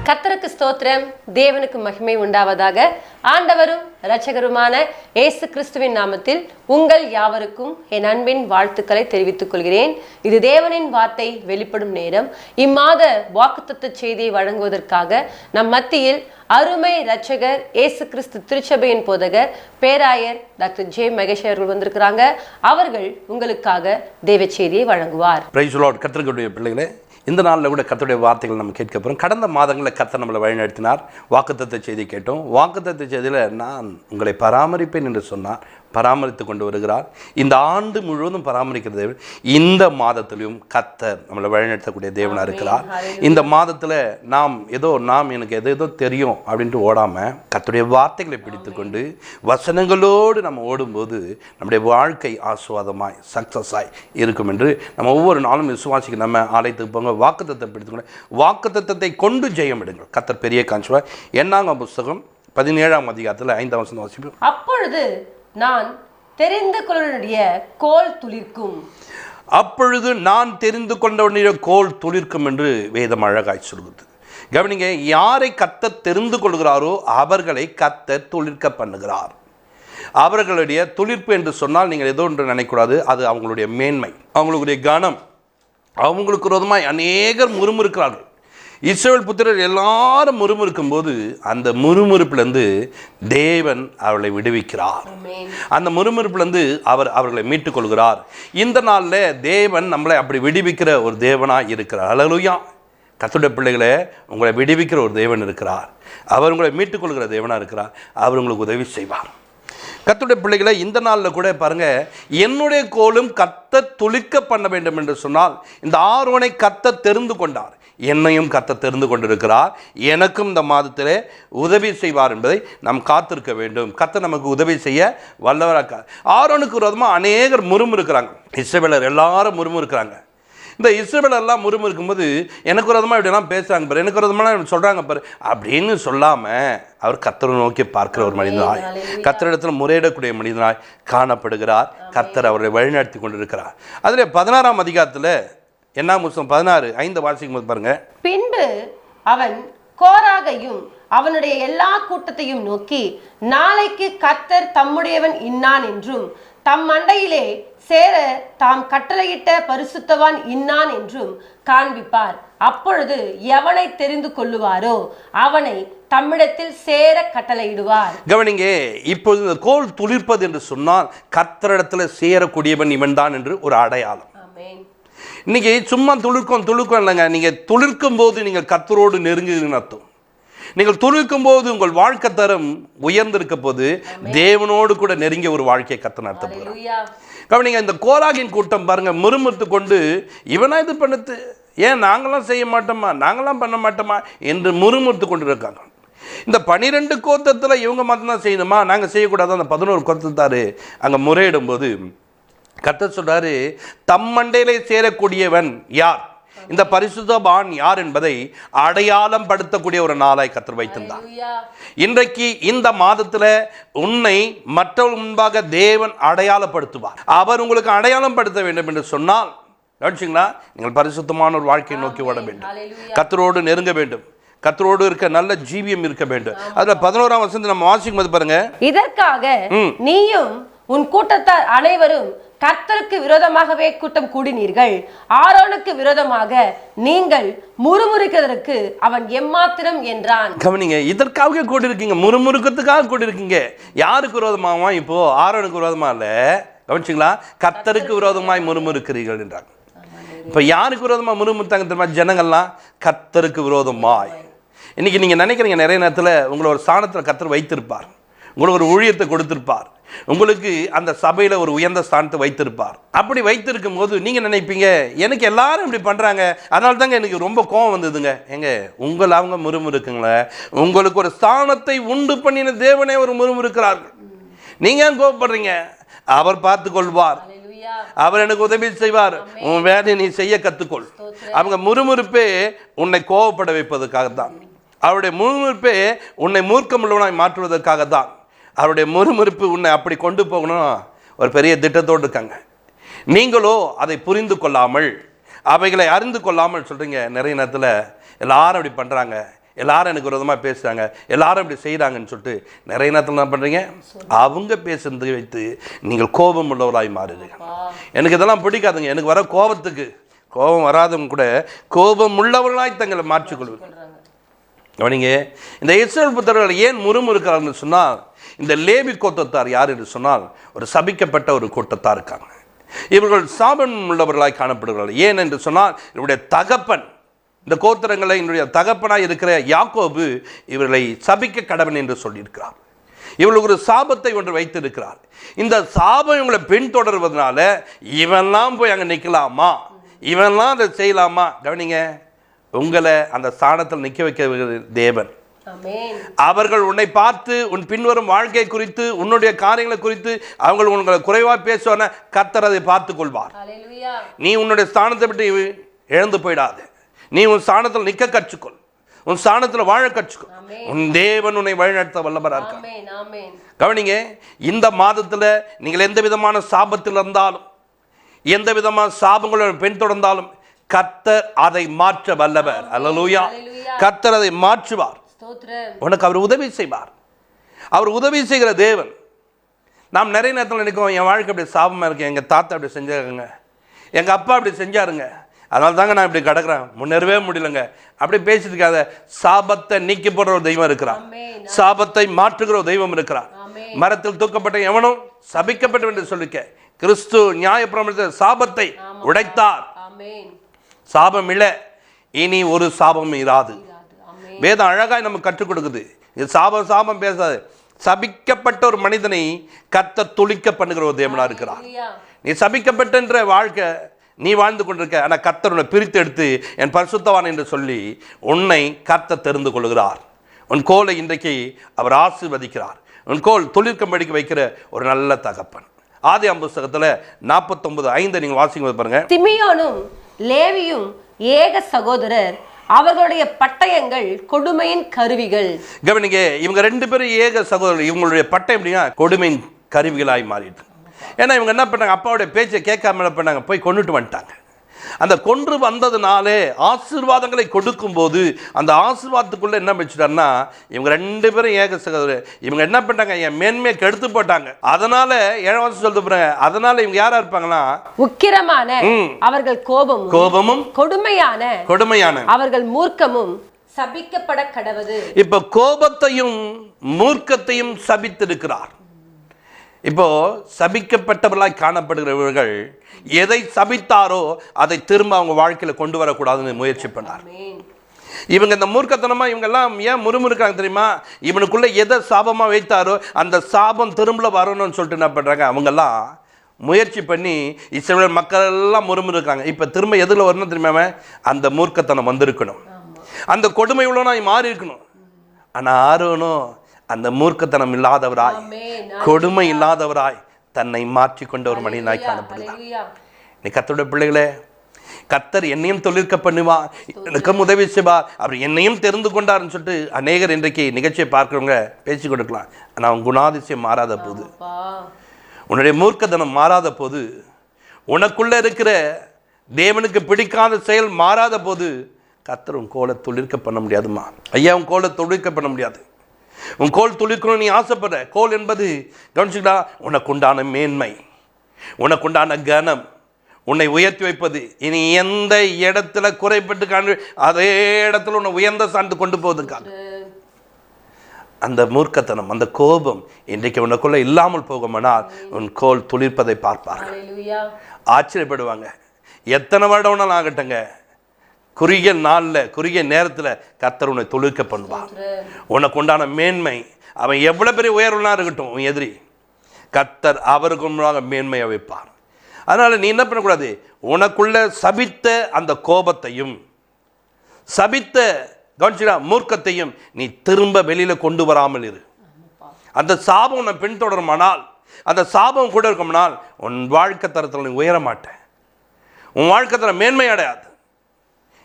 கர்த்தருக்கு ஸ்தோத்திரம், தேவனுக்கு மகிமை உண்டாவதாக. ஆண்டவரும் இரட்சகருமான இயேசு கிறிஸ்துவின் நாமத்தில் உங்கள் யாவருக்கும் என் அன்பின் வாழ்த்துக்களை தெரிவித்துக் கொள்கிறேன். இது தேவனின் வார்த்தை வெளிப்படும் நேரம். இம்மாத வாக்குத்தத்த செய்தியை வழங்குவதற்காக நம் மத்தியில் அருமை இரட்சகர் இயேசு கிறிஸ்து திருச்சபையின் போதகர் பேராயர் டாக்டர் ஜே மகேஷ் அவர்கள் வந்திருக்கிறாங்க. அவர்கள் உங்களுக்காக தேவ செய்தியை வழங்குவார். Praise the Lord. கர்த்தருடைய பிள்ளைகளே, இந்த நாளில் கூட கர்த்தருடைய வார்த்தைகள் நம்ம கேட்க போகிறோம். கடந்த மாதங்களில் கர்த்தர் நம்மளை வழிநடத்தினார். வாக்குத்தத்த செய்தி கேட்டோம். வாக்குத்தத்த செய்தியில் நான் உங்களை பராமரிப்பேன் என்று சொன்னார். பராமரித்து கொண்டு வருகிறார். இந்த ஆண்டு முழுவதும் பராமரிக்கிற தேவன் இந்த மாதத்திலையும் கர்த்தர் நம்மளை வழிநடத்தக்கூடிய தேவனாக இருக்கிறார். இந்த மாதத்தில் நாம் எனக்கு எதோ தெரியும் அப்படின்ட்டு ஓடாமல் கர்த்தருடைய வார்த்தைகளை பிடித்து கொண்டு வசனங்களோடு நம்ம ஓடும்போது நம்முடைய வாழ்க்கை ஆசுவாதமாய் சக்ஸஸாய் இருக்கும் என்று நம்ம ஒவ்வொரு நாளும் விசுவாசிக்க நம்ம ஆலயத்துக்கு போங்க. வாக்குத்தத்தை பிடித்துக்கொண்டு வாக்குத்தத்தத்தை கொண்டு ஜெயம் எடுங்கள். கர்த்தர் பெரிய காண்சுவார். என்னாங்க புஸ்தகம் 17ஆம் அதிகாரத்தில் 5ஆம் வசனம் வாசிப்போம். அப்பொழுது நான் தெரிந்து கொண்டவனுடைய கோல் துளிர்க்கும். அப்பொழுது நான் தெரிந்து கொண்டவனுடைய கோல் துளிர்க்கும் என்று வேதம் அழகாய் சொல்கிறது. கவனிங்க, யாரை கர்த்தர் தெரிந்து கொள்கிறாரோ அவர்களை கர்த்தர் துளிர்க்க பண்ணுகிறார். அவர்களுடைய துளிர்ப்பு என்று சொன்னால் நீங்கள் ஏதோ ஒன்று நினைக்கக்கூடாது. அது அவங்களுடைய மேன்மை, அவங்களுடைய கனம். அவங்களுக்கு விரோதமாய் அநேகர் முறுமுறுக்கிறார்கள். இஸ்ரவேல் புத்திரர் எல்லாரும் முறுமுறுக்கும் போது அந்த முறுமுறுப்பிலிருந்து தேவன் அவர்களை விடுவிக்கிறார். அந்த முறுமுறுப்பிலிருந்து அவர்களை மீட்டுக் கொள்கிறார். இந்த நாளில் தேவன் நம்மளை அப்படி விடுவிக்கிற ஒரு தேவனாக இருக்கிறார். அல்லேலூயா. கர்த்தருடைய பிள்ளைகளே, உங்களை விடுவிக்கிற ஒரு தேவன் இருக்கிறார். அவர் உங்களை மீட்டுக் கொள்கிற தேவனாக இருக்கிறார். அவர் உங்களுக்கு உதவி செய்வார். கர்த்தருடைய பிள்ளைகளை, இந்த நாளில் கூட பாருங்க, என்னுடைய கோலும் கர்த்தர் துளிர்க்க பண்ண வேண்டும் என்று சொன்னால் இந்த ஆரோனை கர்த்தர் தெரிந்து கொண்டார். என்னையும் கர்த்தர் தெரிந்து கொண்டிருக்கிறார். எனக்கும் இந்த மாதத்திலே உதவி செய்வார் என்பதை நாம் காத்திருக்க வேண்டும். கர்த்தர் நமக்கு உதவி செய்ய வல்லவராக. ஆரோனுக்கு விரோதமாக அநேகர் முறுமுறுக்கிறாங்க. இஸ்ரவேலர் எல்லாரும் முறுமுறுக்கிறாங்க. இந்த இஸ்ரவேலர் எல்லாம் முறுமுறுக்கும்போது எனக்கு விரோதமாக இப்படியெல்லாம் பேசுகிறாங்க பாரு, எனக்கு விரோதமாக சொல்கிறாங்க பாரு அப்படின்னு சொல்லாமல் அவர் கர்த்தரை நோக்கி பார்க்கிற ஒரு மனிதனாய், கர்த்தரிடத்தில் முறையிடக்கூடிய மனிதனாய் காணப்படுகிறார். கர்த்தர் அவரை வழிநடத்தி கொண்டிருக்கிறார். அதில் 16ஆம் அதிகாரத்தில் என்ன புஸ்தகம் 16:5 வாசிக்கும் போது பாருங்க. பின்பு அவன் கோராகையும் அவனுடைய எல்லா கூட்டத்தையும் நோக்கி, நாளைக்கு கர்த்தர் தம்முடையவன் இன்னான் என்றும் தம் மண்டையிலே சேர தாம் கட்டளையிட்ட பரிசுத்தவான் இன்னான் என்றும் காண்பிப்பார். அப்பொழுது எவனை தெரிந்து கொள்ளுவாரோ அவனை தம்மிடத்தில் சேர கட்டளையிடுவார். கவனிங்க, இப்பொழுது இந்த கோல் துளிர்ப்பது என்று சொன்னால் கர்த்தரிடத்தில் சேரக்கூடியவன் இவன் தான் என்று ஒரு அடையாளம். இன்னைக்கு சும்மா துளிர்க்கும் இல்லைங்க. நீங்கள் துளிர்க்கும் போது நீங்கள் கர்த்தரோடு நெருங்குகிறீங்கன்னு அர்த்தம். நீங்கள் துளிர்க்கும் போது உங்கள் வாழ்க்கை தரம் உயர்ந்திருக்க போது தேவனோடு கூட நெருங்கிய ஒரு வாழ்க்கையை கர்த்தர் நடத்தப்படுகிறார். கவனிங்க, இந்த கோராகின் கூட்டம் பாருங்க, முறுமுறுத்து கொண்டு இவனா இது பண்ணது, ஏன் நாங்களாம் செய்ய மாட்டோமா, நாங்களாம் பண்ண மாட்டோமா என்று முறுமுறுத்து கொண்டு இருக்காங்க. இந்த 12 கோத்திரத்தில் இவங்க மட்டும்தான் செய்யணுமா, நாங்கள் செய்யக்கூடாது. அந்த 11 கோத்திரத்தாரு அங்கே முறையிடும் போது கர்த்தர் சொல்றாரு, தம் மண்டையிலே சேரக்கூடியவன் யார், இந்த பரிசுத்தவான் யார் என்பதை அடையாளம் படுத்தக்கூடிய ஒரு நாளாய் கர்த்தர் வைத்திருந்தார். இன்றைக்கு இந்த மாதத்தில் உன்னை மற்றவர்கள் முன்பாக தேவன் அடையாளப்படுத்துவார். அவர் உங்களுக்கு அடையாளம் படுத்த வேண்டும் என்று சொன்னால் கவனிச்சிங்களா, நீங்கள் பரிசுத்தமான ஒரு வாழ்க்கையை நோக்கி ஓட வேண்டும். கர்த்தரோடு நெருங்க வேண்டும். கர்த்தரோடு இருக்க நல்ல ஜீவியம் இருக்க வேண்டும். அதுல 11ஆம் வசனத்தை நம்ம வாசிக்கும் போது பாருங்க. இதற்காக நீயும் உன் கூட்டத்தார் அனைவரும் கர்த்தருக்கு விரோதமாகவே கூட்டம் கூடினீர்கள். ஆரோனுக்கு விரோதமாக நீங்கள் முறுமுறுக்கிறதற்கு அவன் எம்மாத்திரம் என்றான். கவனிங்க, இதற்காக கூடி இருக்கீங்க, முறுமுறுக்கிறதுக்காக கூடி இருக்கீங்க. யாருக்கு விரோதமாவா? இப்போ ஆரோனுக்கு விரோதமா இல்ல, கவனிச்சிங்களா, கர்த்தருக்கு விரோதமாய் முறுமுறுக்கிறீர்கள் என்றாங்க. இப்ப யாருக்கு விரோதமா முறுமுறுத்தாங்க தெரியுமா? ஜனங்கள்லாம் கர்த்தருக்கு விரோதமாய். இன்னைக்கு நீங்க நினைக்கிறீங்க, நிறைய நேரத்தில் உங்களை ஒரு ஸ்தானத்தில் கர்த்தர் வைத்திருப்பார், உங்களுக்கு ஒரு ஊழியத்தை கொடுத்திருப்பார், உங்களுக்கு அந்த சபையில் ஒரு உயர்ந்த ஸ்தானத்தை வைத்திருப்பார். அப்படி வைத்திருக்கும் போது நீங்கள் நினைப்பீங்க, எனக்கு எல்லாரும் இப்படி பண்ணுறாங்க, அதனால தாங்க எனக்கு ரொம்ப கோபம் வந்ததுங்க. எங்க உங்களை அவங்க முறுமுறுக்குங்களே, உங்களுக்கு ஒரு ஸ்தானத்தை உண்டு பண்ணின தேவனே ஒரு முறுமுறுக்கிறார்கள். நீங்கள் ஏன் கோபப்படுறீங்க? அவர் பார்த்து கொள்வார், அவர் எனக்கு உதவி செய்வார். உன் வேலையை நீ செய்ய கற்றுக்கொள். அவங்க முறுமுறுப்பே உன்னை கோபப்பட வைப்பதற்காகத்தான். அவருடைய முறுமுறுப்பே உன்னை மூர்க்கமுள்ளவனாய் மாற்றுவதற்காகத்தான். அவருடைய முறுமுறுப்பு உன்னை அப்படி கொண்டு போகணும் ஒரு பெரிய திட்டத்தோடு இருக்காங்க. நீங்களோ அதை புரிந்து கொள்ளாமல், அவைகளை அறிந்து கொள்ளாமல் சொல்கிறீங்க. நிறைய நேரத்தில் எல்லாரும் அப்படி பண்ணுறாங்க, எல்லாரும் எனக்கு விரோதமாக பேசுகிறாங்க, எல்லாரும் இப்படி செய்கிறாங்கன்னு சொல்லிட்டு நிறைய நேரத்தில் என்ன பண்ணுறீங்க, அவங்க பேசுறது வைத்து நீங்கள் கோபம் உள்ளவராய் மாறுறீங்க. எனக்கு இதெல்லாம் பிடிக்காதுங்க. எனக்கு வர கோபத்துக்கு, கோபம் வராதவங்க கூட கோபம் உள்ளவர்களாய் தங்களை மாற்றிக்கொள்வாங்க. கவனிங்க, இந்த இஸ்ரவேல் புத்திரர்கள் ஏன் முறுமுறுக்கிறார்கள் சொன்னால், இந்த லேவி கோத்திரத்தார் யார் என்று சொன்னால் ஒரு சபிக்கப்பட்ட ஒரு கூட்டத்தார் இருக்காங்க. இவர்கள் சாபம் உள்ளவர்களாய் காணப்படுகிறார்கள். ஏன் என்று சொன்னால் இவருடைய தகப்பன், இந்த கோத்திரங்களை என்னுடைய தகப்பனாய் இருக்கிற யாக்கோபு இவர்களை சபிக்க கடவன் என்று சொல்லியிருக்கிறார். இவர்களுக்கு ஒரு சாபத்தை ஒன்று வைத்திருக்கிறார். இந்த சாபம் இவங்களை பின்தொடர்வதனால இவன்லாம் போய் அங்கே நிற்கலாமா, இவன்லாம் அதை செய்யலாமா? கவனிங்க, உங்களை அந்த ஸ்தானத்தில் நிற்க வைக்க தேவன். அவர்கள் உன்னை பார்த்து உன் பின்வரும் வாழ்க்கை குறித்து, உன்னுடைய காரியங்களை குறித்து அவங்க உங்களை குறைவாக பேசுவான கர்த்தர் அதை பார்த்து கொள்வார். நீ உன்னுடைய ஸ்தானத்தை விட்டு இழந்து போயிடாது. நீ உன் ஸ்தானத்தில் நிற்க கற்றுக்கொள், உன் ஸ்தானத்தில் வாழ கற்றுக்கொள். உன் தேவன் உன்னை வழிநடத்த வல்லவராக இருக்கார். கவனிங்க, இந்த மாதத்தில் நீங்கள் எந்த விதமான சாபத்தில் இருந்தாலும், எந்த விதமான சாபங்களும் பின்தொடர்ந்தாலும் கர்த்தர் அதை மாற்ற வல்லவர். அல்லேலூயா. கர்த்தர் அதை மாற்றுவார். உனக்கு அவர் உதவி செய்வார். அவர் உதவி செய்கிற தேவன். நாம் நிறைய நேரத்தில் நினைக்கிறோம், என் வாழ்க்கை அப்படி சாபமாக இருக்கு, எங்கள் தாத்தா அப்படி செஞ்சாங்க, எங்கள் அப்பா அப்படி செஞ்சாருங்க, அதனால தாங்க நான் இப்படி கிடக்குறேன், முன்னேறவே முடியலங்க. அப்படி பேசிட்டு இருக்காத. சாபத்தை நீக்கி போடுற ஒரு தெய்வம் இருக்கிறார். சாபத்தை மாற்றுகிற ஒரு தெய்வம் இருக்கிறார். மரத்தில் தூக்கப்பட்ட எவனும் சபிக்கப்பட்டவன் என்று சொல்லிக்க கிறிஸ்து நியாயப்பிரமாணத்தில் சாபத்தை உடைத்தார். சாபம் இல்லை, இனி ஒரு சாபம் இராது. வேதம் அழகாய் நமக்கு கற்றுக் கொடுக்குது. இது சாபம் சாபம் பேசாது. சபிக்கப்பட்ட ஒரு மனிதனை கர்த்தர் துளிக்க பண்ணுகிற ஒரு தேவனா இருக்கிறார். நீ சபிக்கப்பட்ட வாழ்க்கை நீ வாழ்ந்து கொண்டிருக்க, ஆனால் கர்த்தர் உன்னை பிரித்து எடுத்து என் பரிசுத்தவான் என்று சொல்லி உன்னை கர்த்தர் தெரிந்து கொள்கிறார். உன் கோலை இன்றைக்கு அவர் ஆசீர்வதிக்கிறார். உன் கோல் தொழிற்கம்படிக்கு வைக்கிற ஒரு நல்ல தகப்பன். ஆதியாகமம் புத்தகத்தில் 49:5 நீங்கள் வாசிக்கும் பாருங்க. சிமியோனும் லேவியும் ஏக சகோதரர், அவர்களுடைய பட்டயங்கள் கொடுமையின் கருவிகள். கவனிங்க, இவங்க 2 பேரும் ஏக சகோதரர். இவங்களுடைய பட்டயம் எப்படின்னா கொடுமையின் கருவிகளாய் மாறிட்டு. ஏன்னா இவங்க என்ன பண்ணாங்க, அப்பாவுடைய பேச்சை கேட்காம என்ன பண்ணாங்க, போய் கொண்டுட்டு வந்துட்டாங்க. அந்த கொன்று வந்ததுனாலே ஆசீர்வாதங்களை கொடுக்கும் போது அந்த ஆசீர்வாதத்துக்குள்ள என்ன வச்சுட்டாருன்னா, இவங்க 2 பேரும் ஏக சகோதரர். இவங்க என்ன பண்ணாங்க, என் மேன்மையை கெடுத்து போட்டாங்க. அதனால 7 சொல்லிட்டு போறாங்க. அதனால இவங்க யாரா இருப்பாங்கன்னா, உக்கிரமான அவர்கள் கோபமும் கொடுமையான அவர்கள் மூர்க்கமும் சபிக்கப்பட கடவது. இப்ப கோபத்தையும் மூர்க்கத்தையும் சபித்திருக்கிறார். இப்போ சபிக்கப்பட்டவர்களாய் காணப்படுகிறவர்கள் எதை சபித்தாரோ அதை திரும்ப அவங்க வாழ்க்கையில கொண்டு வரக்கூடாதுன்னு முயற்சி பண்ணார். இவங்க இந்த மூர்க்கத்தனமா இவங்கெல்லாம் ஏன் முறுமுறுக்காங்க தெரியுமா? இவனுக்குள்ள எதை சாபமா வைத்தாரோ அந்த சாபம் திரும்ப வரணும்னு சொல்லிட்டு என்ன பண்றாங்க, அவங்கெல்லாம் முயற்சி பண்ணி இஸ்ரவேல் மக்கள் எல்லாம் முறுமுறுக்காங்க. இப்ப திரும்ப எதுல வரணும் தெரியுமா? அந்த மூர்க்கத்தனம் வந்திருக்கணும், அந்த கொடுமை உள்ளவனாய் மாறி இருக்கணும். ஆனா ஆரோனும் அந்த மூர்க்கத்தனம் இல்லாதவராய், கொடுமை இல்லாதவராய் தன்னை மாற்றிக்கொண்ட ஒரு மனிதனாய் காணப்படுகிறார். நீ கர்த்தருடைய பிள்ளைகளே, கர்த்தர் என்னையும் தொழிற்க பண்ணுவா, எனக்கும் உதவி செய்வா, அவர் என்னையும் தெரிந்து கொண்டார்னு சொல்லிட்டு அநேகர் இன்றைக்கு நிகழ்ச்சியை பார்க்கிறவங்க பேசி கொடுக்கலாம். ஆனால் அவன் குணாதிசயம் மாறாத போது, உன்னுடைய மூர்க்கத்தனம் மாறாத போது, உனக்குள்ள இருக்கிற தேவனுக்கு பிடிக்காத செயல் மாறாத போது கர்த்தர் உன் கோலை தொழிற்க பண்ண முடியாதுமா. ஐயா, உன் கோலை தொழிற்க பண்ண முடியாது. உன் கோல் துளிர்க்கணும் நீ ஆசைப்படுற. கோல் என்பது கவனிச்சுடா, உனக்குண்டான மேன்மை, உனக்குண்டான கனம், உன்னை உயர்த்தி வைப்பது. இனி எந்த இடத்துல குறைப்பட்டு காண அதே இடத்துல உன்னை உயர்ந்த சார்ந்து கொண்டு போவதுக்காக அந்த மூர்க்கத்தனம், அந்த கோபம் இன்றைக்கு உனக்குள்ள இல்லாமல் போகுமானால் உன் கோல் துளிர்ப்பதை பார்ப்பார்கள், ஆச்சரியப்படுவாங்க. எத்தனை வருடம் ஆகட்டுங்க, குறுகிய நாளில் குறுகிய நேரத்தில் கர்த்தர் உன்னை தொழிற்க பண்ணுவார். உனக்கு உண்டான மேன்மை, அவன் எவ்வளோ பெரிய உயர்வுனா இருக்கட்டும், உன் எதிரி, கர்த்தர் அவருக்கு முன்பாக மேன்மையை வைப்பார். அதனால் நீ என்ன பண்ணக்கூடாது, உனக்குள்ள சபித்த அந்த கோபத்தையும் சபித்த கவனிச்சுடா மூர்க்கத்தையும் நீ திரும்ப வெளியில் கொண்டு வராமல் இரு. அந்த சாபம் உன்னை பின்தொடருமானால், அந்த சாபம் கூட இருக்குமானால் உன் வாழ்க்கை தரத்தில் நீ உயர மாட்டேன், உன் வாழ்க்கை தரம் மேன்மை அடையாது.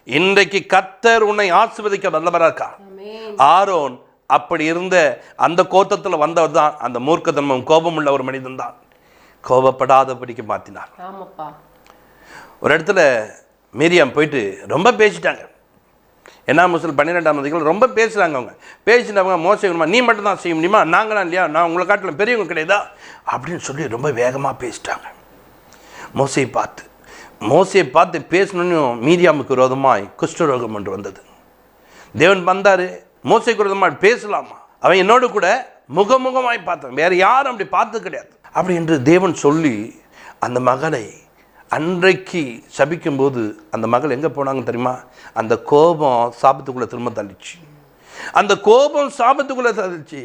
இன்றைக்கு கர்த்தர் உன்னை ஆசீர்வதிக்க வல்லவராக இருக்கார். ஆரோன் அப்படி இருந்த அந்த கோத்தத்தில் வந்தவர் தான். அந்த மூர்க்கத்தன்மம் கோபம் உள்ள ஒரு மனிதன் தான். கோபப்படாதபடிக்கு மாற்றினார். ஒரு இடத்துல மீரியாம் போயிட்டு ரொம்ப பேசிட்டாங்க. என்ன முஸ்லிம் 12ஆம் அதிகாரம் ரொம்ப பேசுகிறாங்க. அவங்க பேசினவங்க மோசே நீ மட்டும் தான் செய்ய முடியுமா, நாங்களாம் இல்லையா, நான் உங்களை காட்டில் பெரியவங்க கிடையாதா அப்படின்னு சொல்லி ரொம்ப வேகமாக பேசிட்டாங்க. மோசையை பார்த்து பேசணுன்னு மீதியாமுக்கு விரோதமாய் குஷ்டரோகம் ஒன்று வந்தது. தேவன் வந்தார், மோசைக்கு விரோதமாக பேசலாமா, அவன் என்னோடு கூட முகமுகமாய் பார்த்தான், வேறு யாரும் அப்படி பார்த்தது கிடையாது அப்படி என்று தேவன் சொல்லி அந்த மகளை அன்றைக்கு சபிக்கும்போது அந்த மகள் எங்கே போனாங்க தெரியுமா? அந்த கோபம் சாபத்துக்குள்ளே திரும்ப தள்ளிச்சு. அந்த கோபம் சாபத்துக்குள்ளே தள்ளிச்சு.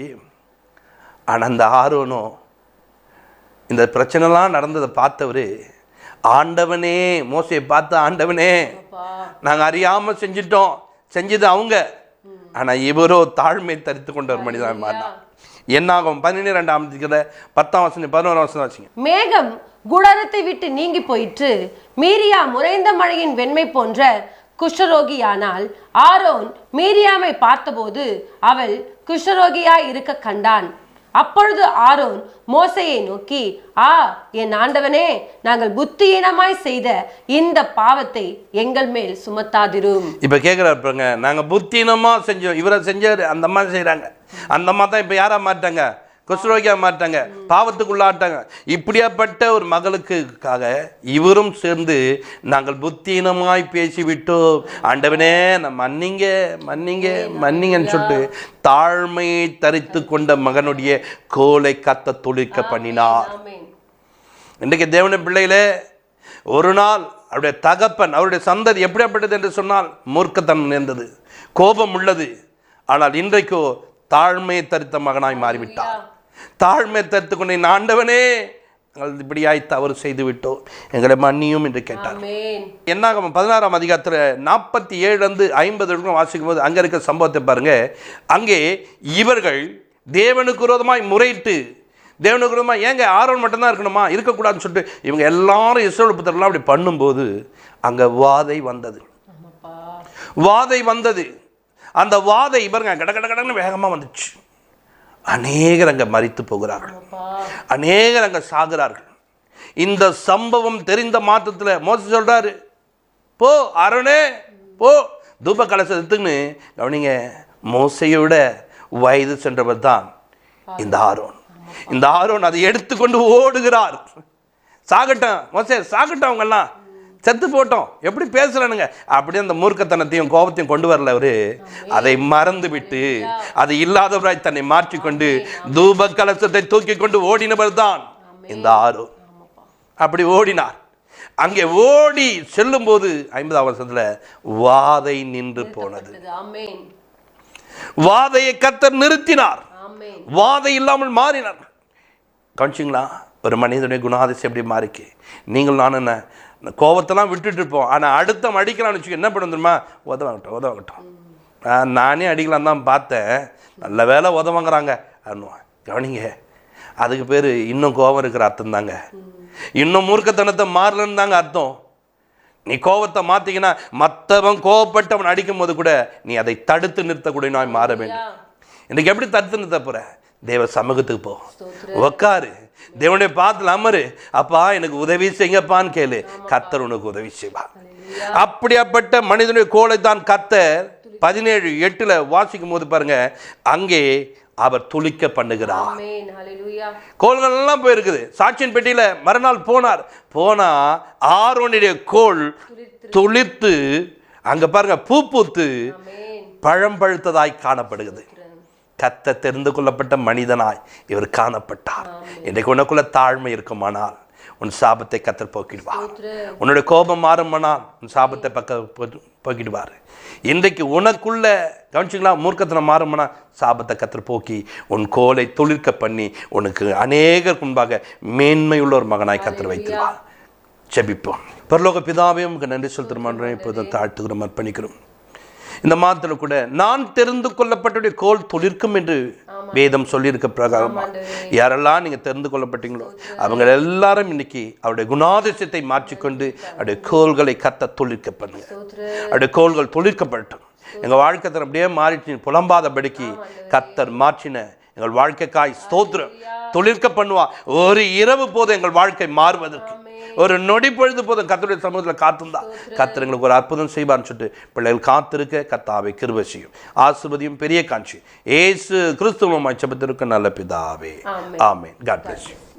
ஆனால் அந்த ஆரோனும் இந்த பிரச்சனைலாம் நடந்ததை பார்த்தவர், ஆண்டவனே, மோசையை பார்த்து, ஆண்டவனே நாங்கள் அறியாமல் செஞ்சிட்டோம், செஞ்சது அவங்க, ஆனால் இவரோ தாழ்மை தரித்து கொண்ட ஒரு மனிதனாக மாறினார். என்னாகும் 12ஆம் அதிகாரம் 10ஆம் வசனம் 11ஆம் வசனம் வாசிங்க. மேகம் குடாரத்தை விட்டு நீங்கி போயிற்று, மீரியாம் உறைந்த மழையின் வெண்மை போன்ற குஷ்டரோகியானால் ஆரோன் மீரியாமை பார்த்தபோது அவள் குஷ்டரோகியாய் இருக்க கண்டான். அப்பொழுது ஆரோன் மோசையை நோக்கி, என் ஆண்டவனே, நாங்கள் புத்தியீனமாய் செய்த இந்த பாவத்தை எங்கள் மேல் சுமத்தாதிரும். இப்ப கேட்கிறாருங்க, நாங்க புத்தியீனமா செஞ்சோம், இவரை செஞ்சாரு, அந்த அம்மா செய்யறாங்க, அந்த அம்மா தான் இப்ப யாரா மாட்டாங்க, குஷ்டரோகியா மாட்டாங்க, பாவத்துக்குள்ளாட்டாங்க. இப்படியாப்பட்ட ஒரு மகளுக்காக இவரும் சேர்ந்து நாங்கள் புத்தீனமாய் பேசிவிட்டோம், ஆண்டவனே மன்னிங்க மன்னிங்க மன்னிங்கன்னு சொல்லிட்டு தாழ்மையை தரித்து கொண்ட மகனுடைய கோலை கத்த துளிர்க்க பண்ணினார். இன்றைக்கு தேவன பிள்ளைகளே, ஒரு நாள் அவருடைய தகப்பன், அவருடைய சந்ததி எப்படியாப்பட்டது என்று சொன்னால் மூர்க்கத்தனம் நேர்ந்தது, கோபம் உள்ளது. ஆனால் இன்றைக்கோ தாழ்மையை தரித்த மகனாய் மாறிவிட்டார். தாழ்மை தரித்து கொண்ட ஆண்டவனே, நாங்கள் இப்படியாய் தவறு செய்து விட்டோம், எங்களை மன்னியும் என்று கேட்டார். என்னாகும் 16ஆம் அதிகாரத்தில் 47 50 வாசிக்கும் போது அங்கே இருக்கிற சம்பவத்தை பாருங்க. அங்கே இவர்கள் தேவனுக்கு விரோதமாய் முறையிட்டு, தேவனுக்கு விரோதமாக ஏங்க ஆரோன் மட்டும்தான் இருக்கணுமா, இருக்கக்கூடாதுன்னு சொல்லிட்டு இவங்க எல்லாரும் இஸ்ரவேல் புத்திரர்லாம் அப்படி பண்ணும்போது அங்கே வாதை வந்தது. அந்த வாதை இவருங்க கடன்னு வேகமாக வந்துச்சு. அநேகர் அங்கே மரித்து போகிறார்கள், அநேகர் அங்கே சாகிறார்கள். இந்த சம்பவம் தெரிந்த மாற்றத்தில் மோசே சொல்றாரு, போ ஆரோனே போ, தூப கலசத்தை எடுத்துன்னு கவனிங்க. மோசையோட வயது சென்றவர் தான் இந்த ஆரோன். இந்த ஆரோன் அதை எடுத்துக்கொண்டு ஓடுகிறார். சாகட்டும் மோசே, சாகட்டும், அவங்கெல்லாம் செத்து போட்டோம், எப்படி பேசுறானுங்க அப்படி அந்த மூர்க்கத்தனத்தையும் கோபத்தையும் கொண்டு வரல. அவரு அதை மறந்து விட்டு அது இல்லாதவராய் தன்னை மாற்றிக்கொண்டு தூப கலசத்தை தூக்கி கொண்டு ஓடினவர் தான் இந்த ஆரோன். அப்படி ஓடினார். அங்கே ஓடி செல்லும் போது 50ஆம் வசனத்துல வாதை நின்று போனது. வாதையை கர்த்தர் நிறுத்தினார், வாதை இல்லாமல் மாறினார். கவனிச்சிங்களா? ஒரு மனிதனுடைய குணாதிசயம் எப்படி மாறிக்கு. நீங்கள் நான் என்ன கோபத்தெல்லாம் விட்டுட்டு இருப்போம், ஆனால் அடுத்த அடிக்கலாம்னு வச்சுக்க என்ன பண்ண தெரியுமா, உதவாகட்டும் நானே அடிக்கலாம் தான் பார்த்தேன், நல்ல வேலை உதவாங்கிறாங்க அண்ணுவான். கவனிங்க, அதுக்கு பேர் இன்னும் கோபம் இருக்கிற அர்த்தம் தாங்க, இன்னும் மூர்க்கத்தனத்தை மாறலன்னு தாங்க அர்த்தம். நீ கோபத்தை மாற்றிக்கினா மற்றவன் கோபப்பட்டு அவன் அடிக்கும் போது கூட நீ அதை தடுத்து நிறுத்தக்கூடிய நாய் மாற வேண்டும். இன்றைக்கு எப்படி தடுத்து நிறுத்த போற? தேவ சமூகத்துக்கு போ, உக்காரு, தேவனுடைய பாத்துல அமரு, அப்பா எனக்கு உதவி செய்யப்பான்னு கேளு, கர்த்தர் உனக்கு உதவி செய்வார். அப்படியாப்பட்ட மனிதனுடைய கோலை தான் கர்த்தர் 17:8 வாசிக்கும் போது பாருங்க, அங்கே அவர் துளிக்க பண்ணுகிறார். கோள்கள் எல்லாம் போயிருக்குது. சாட்சியின் பெட்டியில மறுநாள் போனா ஆரோனுடைய கோல் துளித்து அங்க பாருங்க பூ பூத்து பழம் பழுத்ததாய் காணப்படுகிறது. கர்த்தர் தெரிந்து கொள்ளப்பட்ட மனிதனாய் இவர் காணப்பட்டார். இன்றைக்கு உனக்குள்ள தாழ்மை இருக்குமானால் உன் சாபத்தை கர்த்தர் போக்கிடுவார். உன்னுடைய கோபம் மாறுமானால் உன் சாபத்தை போக்கிடுவார். இன்றைக்கு உனக்குள்ள கவனிச்சிங்களா மூர்க்கத்தனம் மாறுமானா சாபத்தை கர்த்தர் போக்கி உன் கோலை துளிர்க்க பண்ணி உனக்கு அநேகர் முன்பாக மேன்மையுள்ள ஒரு மகனாய் கர்த்தர் வைத்திருவார். ஜெபிப்போம். பரலோக பிதாவே, உங்களுக்கு நன்றி செலுத்துகிறோம், இப்போது தாழ்த்துகிறோம், அர்ப்பணிக்கிறோம். இந்த மாதத்தில் கூட நான் தெரிந்து கொள்ளப்பட்ட கோல் துளிர்க்கும் என்று வேதம் சொல்லியிருக்க பிரகாரம் யாரெல்லாம் நீங்க தெரிந்து கொள்ளப்பட்டீங்களோ அவங்க எல்லாரும் இன்னைக்கு அவருடைய குணாதிசயத்தை மாற்றிக்கொண்டு அவருடைய கோல்களை கத்த துளிர்க்க பண்ணுங்க. அவருடைய கோல்கள் துளிர்க்கப்படட்டும். எங்க வாழ்க்கை அப்படியே மாறிட்டு புலம்பாதபடிக்கு கர்த்தர் மாற்றின எங்கள் வாழ்க்கைக்காய் ஸ்தோத்திரம். துளிர்க்க பண்ணுவா. ஒரு இரவு போது எங்கள் வாழ்க்கை மாறுவதற்கு ஒரு நொடி பொழுது போதும் கர்த்தருடைய சமூகத்தில் காத்திருந்தா கர்த்தர் எங்களுக்கு ஒரு அற்புதம் செய்வார்னு சொல்லிட்டு பிள்ளைகள் காத்திருக்க கர்த்தாவே கிருபை செய்யும். ஆசீர்வதியும் பெரிய காட்சி இயேசு கிறிஸ்துவின் ஜெபத்திற்கு நல்ல பிதாவே. ஆமென். God bless you.